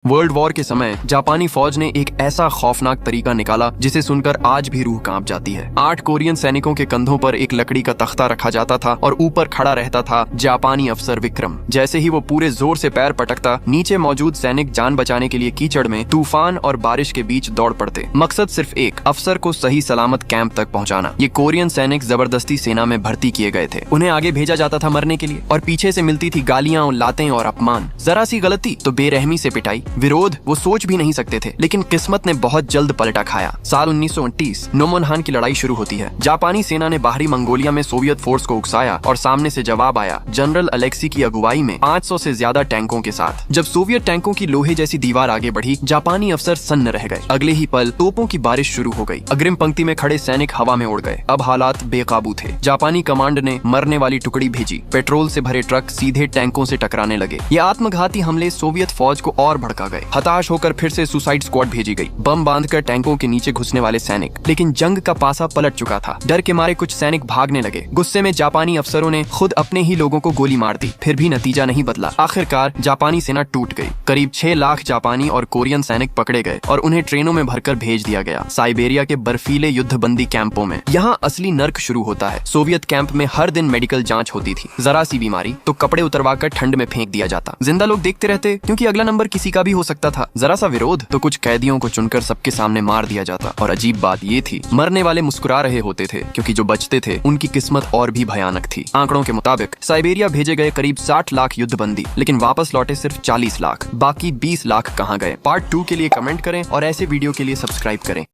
World war के समय जापानी फौज ने एक ऐसा खौफनाक तरीका निकाला जिसे सुनकर आज भी रूह कांप जाती है। 8 कोरियन सैनिकों के कंधों पर एक लकड़ी का तख्ता रखा जाता था और ऊपर खड़ा रहता था जापानी अफसर विक्रम। जैसे ही वो पूरे जोर से पैर पटकता, नीचे मौजूद सैनिक जान बचाने के लिए कीचड़ में तूफान और बारिश के बीच दौड़ पड़ते। मकसद सिर्फ एक, अफसर को सही सलामत कैंप तक पहुँचाना। ये कोरियन सैनिक जबरदस्ती सेना में भर्ती किए गए थे। उन्हें आगे भेजा जाता था मरने के लिए और पीछे से मिलती थी गालियां, लातें और अपमान। जरा सी गलती तो बेरहमी से पिटाई। विरोध वो सोच भी नहीं सकते थे, लेकिन किस्मत ने बहुत जल्द पलटा खाया। साल 1929 नोमोनहान की लड़ाई शुरू होती है। जापानी सेना ने बाहरी मंगोलिया में सोवियत फोर्स को उकसाया और सामने से जवाब आया जनरल अलेक्सी की अगुवाई में 500 से ज्यादा टैंकों के साथ। जब सोवियत टैंकों की लोहे जैसी दीवार आगे बढ़ी, जापानी अफसर सन्न रह गए। अगले ही पल तोपों की बारिश शुरू हो गई। अग्रिम पंक्ति में खड़े सैनिक हवा में उड़ गए। अब हालात बेकाबू थे। जापानी कमांड ने मरने वाली टुकड़ी भेजी। पेट्रोल से भरे ट्रक सीधे टैंकों से टकराने लगे। ये आत्मघाती हमले सोवियत फौज को और भड़का गए। हताश होकर फिर से सुसाइड स्क्वाड भेजी गई, बम बांधकर टैंकों के नीचे घुसने वाले सैनिक। लेकिन जंग का पासा पलट चुका था। डर के मारे कुछ सैनिक भागने लगे। गुस्से में जापानी अफसरों ने खुद अपने ही लोगों को गोली मार दी। फिर भी नतीजा नहीं बदला। आखिरकार जापानी सेना टूट गई। करीब 6 लाख जापानी और कोरियन सैनिक पकड़े गए और उन्हें ट्रेनों में भरकर भेज दिया गया साइबेरिया के बर्फीले युद्धबंदी कैंपों में। यहाँ असली नर्क शुरू होता है। सोवियत कैंप में हर दिन मेडिकल जांच होती थी। जरा सी बीमारी तो कपड़े उतरवाकर ठंड में फेंक दिया जाता। जिंदा लोग देखते रहते क्योंकि अगला नंबर किसी का भी हो सकता था। जरा सा विरोध तो कुछ कैदियों को चुनकर सबके सामने मार दिया जाता। और अजीब बात ये थी, मरने वाले मुस्कुरा रहे होते थे क्योंकि जो बचते थे उनकी किस्मत और भी भयानक थी। आंकड़ों के मुताबिक साइबेरिया भेजे गए करीब 60 लाख युद्धबंदी, लेकिन वापस लौटे सिर्फ 40 लाख। बाकी 20 लाख कहाँ गए? पार्ट 2 के लिए कमेंट करें और ऐसे वीडियो के लिए सब्सक्राइब करें।